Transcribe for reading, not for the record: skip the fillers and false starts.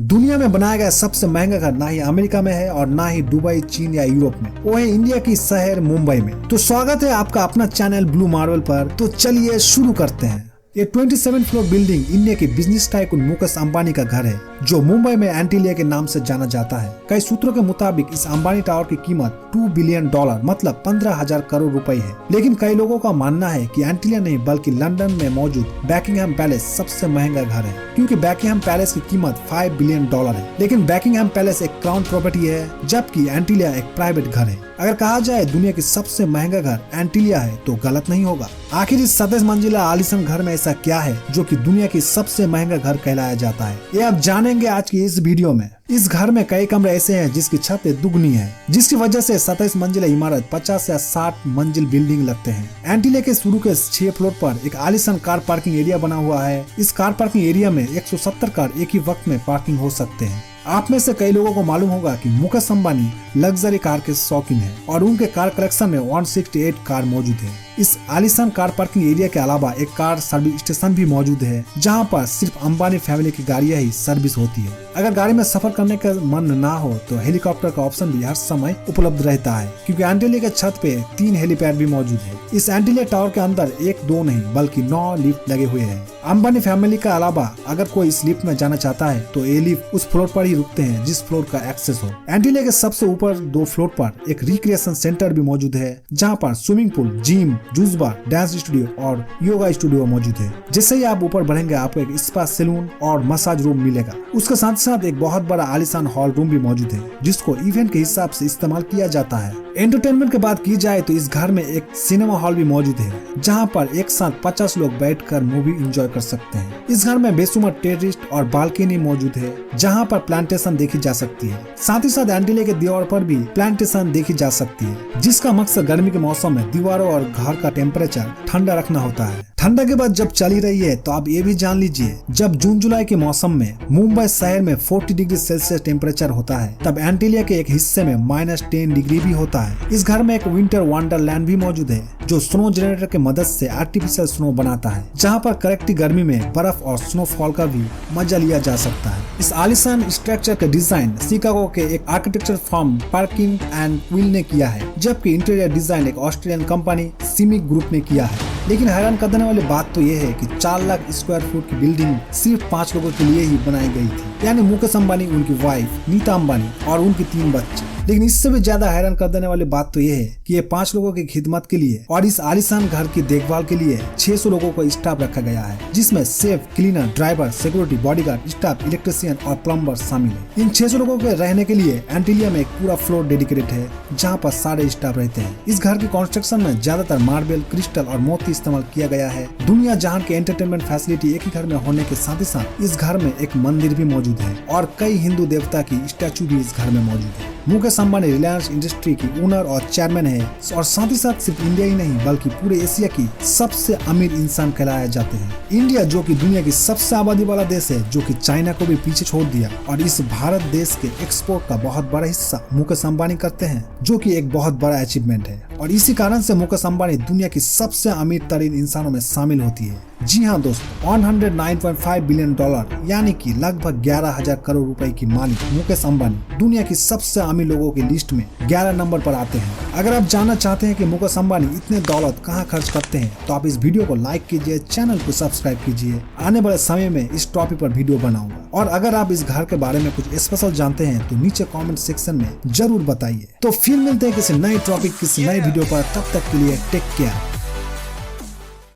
दुनिया में बनाया गया सबसे महंगा घर ना ही अमेरिका में है और ना ही दुबई, चीन या यूरोप में, वो है इंडिया की शहर मुंबई में। तो स्वागत है आपका अपना चैनल ब्लू मार्बल पर। तो चलिए शुरू करते हैं। ये 27 फ्लोर बिल्डिंग इंडिया के बिजनेस टाइकून मुकेश अंबानी का घर है, जो मुंबई में एंटीलिया के नाम से जाना जाता है। कई सूत्रों के मुताबिक इस अंबानी टावर की कीमत $2 बिलियन मतलब 15,000 करोड़ रुपए है। लेकिन कई लोगों का मानना है कि एंटीलिया नहीं बल्कि लंदन में मौजूद बैकिंगहैम पैलेस सबसे महंगा घर है, क्योंकि बैकिंगहैम पैलेस की कीमत $5 बिलियन है। लेकिन बैकिंगहैम पैलेस एक क्राउन प्रॉपर्टी है, जबकि एंटीलिया एक प्राइवेट घर है। अगर कहा जाए दुनिया की सबसे महंगा घर एंटीलिया है तो गलत नहीं होगा। आखिर इस 27 मंजिला आलीशान घर में ऐसा क्या है जो कि दुनिया की सबसे महंगा घर कहलाया जाता है, ये आप जानेंगे आज की इस वीडियो में। इस घर में कई कमरे ऐसे हैं जिसकी छत दुगनी है, जिसकी वजह से 27 मंजिला इमारत 50 या 60 मंजिल बिल्डिंग लगते हैं। एंटीलिया के शुरू के 6 फ्लोर पर एक आलीशान कार पार्किंग एरिया बना हुआ है। इस कार पार्किंग एरिया में 170 कार एक ही वक्त में पार्किंग हो सकते हैं। आप में से कई लोगों को मालूम होगा कि मुकेश अंबानी लग्जरी कार के शौकीन हैं और उनके कार कलेक्शन में 168 कार मौजूद है। इस आलीशान कार पार्किंग एरिया के अलावा एक कार सर्विस स्टेशन भी मौजूद है, जहां पर सिर्फ अंबानी फैमिली की गाड़ियां ही सर्विस होती है। अगर गाड़ी में सफर करने का मन ना हो तो हेलीकॉप्टर का ऑप्शन भी हर समय उपलब्ध रहता है, क्योंकि एंटीलिया के छत पे 3 हेलीपैड भी मौजूद है। इस एंटीलिया टावर के अंदर 1-2 नहीं बल्कि 9 लिफ्ट लगे हुए हैं। अंबानी फैमिली के अलावा अगर कोई इस लिफ्ट में जाना चाहता है तो ये लिफ्ट उस फ्लोर पर ही रुकते हैं जिस फ्लोर का एक्सेस हो। एंटीलिया के सबसे ऊपर 2 फ्लोर पर एक रिक्रिएशन सेंटर भी मौजूद है, जहां पर स्विमिंग पूल, जिम, जूस बार, डांस स्टूडियो और योगा स्टूडियो मौजूद है। जैसे ही आप ऊपर बढ़ेंगे आपको एक स्पा, सैलून और मसाज रूम मिलेगा। उसके साथ साथ एक बहुत बड़ा आलीशान हॉल रूम भी मौजूद है, जिसको इवेंट के हिसाब से इस्तेमाल किया जाता है। एंटरटेनमेंट की बात की जाए तो इस घर में एक सिनेमा हॉल भी मौजूद है, जहां पर एक साथ 50 लोग बैठकर मूवी एंजॉय कर सकते हैं। इस घर में बेशुमार टेरेस्ट और बालकनी मौजूद है, जहां पर प्लांटेशन देखी जा सकती है। साथ ही साथ एंटीलिया के दीवार पर भी प्लांटेशन देखी जा सकती है, जिसका मकसद गर्मी के मौसम में दीवारों और घर का टेम्परेचर ठंडा रखना होता है। ठंडा के बाद जब चली रही है तो आप ये भी जान लीजिए, जब जून जुलाई के मौसम में मुंबई शहर में 40 डिग्री सेल्सियस टेम्परेचर होता है, तब एंटीलिया के एक हिस्से में -10 डिग्री भी होता है। इस घर में एक विंटर वंडरलैंड भी मौजूद है, जो स्नो जनरेटर की मदद से आर्टिफिशियल स्नो बनाता है, जहां पर कड़कती गर्मी में बर्फ और स्नोफॉल का भी मजा लिया जा सकता है। इस आलीशान स्ट्रक्चर का डिजाइन शिकागो के एक architecture firm parking and will ने किया है, जबकि इंटीरियर डिजाइन एक ऑस्ट्रेलियन कंपनी सिमिक ग्रुप ने किया है। लेकिन हैरान करने वाली बात तो यह है कि 4 लाख स्क्वायर फुट की बिल्डिंग सिर्फ 5 लोगों के लिए ही बनाई गई थी, यानी मुकेश अंबानी, उनकी वाइफ नीता अंबानी और उनके 3 बच्चे। लेकिन इससे भी ज्यादा हैरान कर देने वाली बात तो यह है कि ये 5 लोगों की खिदमत के लिए और इस आलीशान घर की देखभाल के लिए 600 लोगों को स्टाफ रखा गया है, जिसमें safe, cleaner, driver, security, bodyguard, staff, electrician और प्लम्बर शामिल है। इन 600 लोगों के रहने के लिए एंटीलिया में एक पूरा फ्लोर डेडिकेटेड है, जहाँ पर सारे स्टाफ रहते हैं। इस घर की कंस्ट्रक्शन में ज्यादातर मार्बल, क्रिस्टल और मोती इस्तेमाल किया गया है। दुनिया जहां की एंटरटेनमेंट फैसिलिटी एक ही घर में होने के साथ ही साथ इस घर में एक मंदिर भी मौजूद है और कई हिंदू देवता की स्टैचू भी इस घर में मौजूद है। मुकेश अंबानी रिलायंस इंडस्ट्री की ओनर और चेयरमैन है, और साथ ही साथ सिर्फ इंडिया ही नहीं बल्कि पूरे एशिया की सबसे अमीर इंसान कहलाए जाते हैं। इंडिया जो कि दुनिया की सबसे आबादी वाला देश है, जो कि चाइना को भी पीछे छोड़ दिया, और इस भारत देश के एक्सपोर्ट का बहुत बड़ा हिस्सा मुकेश अंबानी करते हैं, जो कि एक बहुत बड़ा अचीवमेंट है। और इसी कारण से मुकेश अंबानी दुनिया की सबसे अमीर तरीन इंसानों में शामिल होती है। जी हाँ दोस्तों, $109.5 बिलियन यानी कि लगभग 11,000 करोड़ रुपए की मालिक मुकेश अंबानी दुनिया की सबसे अमीर लोगों की लिस्ट में 11 नंबर पर आते हैं। अगर आप जानना चाहते हैं कि मुकेश अंबानी इतने दौलत कहाँ खर्च करते हैं, तो आप इस वीडियो को लाइक कीजिए, चैनल को सब्सक्राइब कीजिए। आने वाले समय में इस टॉपिक पर वीडियो बनाऊंगा। और अगर आप इस घर के बारे में कुछ स्पेशल जानते हैं तो नीचे कॉमेंट सेक्शन में जरूर बताइए। तो फिर मिलते हैं किसी नए टॉपिक, किसी नए वीडियो पर। तब तक के लिए टेक केयर।